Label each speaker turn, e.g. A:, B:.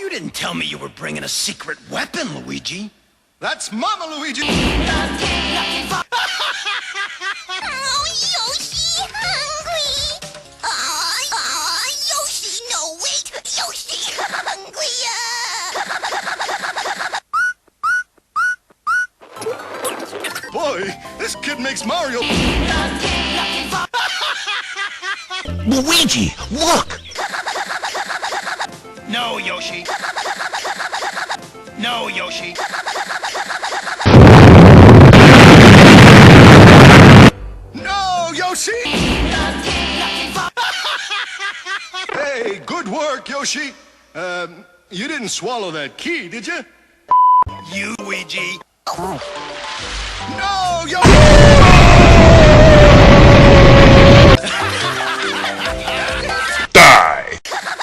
A: You didn't tell me you were bringing a secret weapon, Luigi.
B: That's Mama Luigi!
C: Oh, Yoshi, hungry! Yoshi, no, wait! Yoshi, hungry!
B: Boy, this kid makes Mario...
A: Luigi, look! No, Yoshi. No, Yoshi.
B: No, Yoshi! Hey, good work, Yoshi. You didn't swallow that key, did you?
A: You, Luigi.
B: No, Yoshi!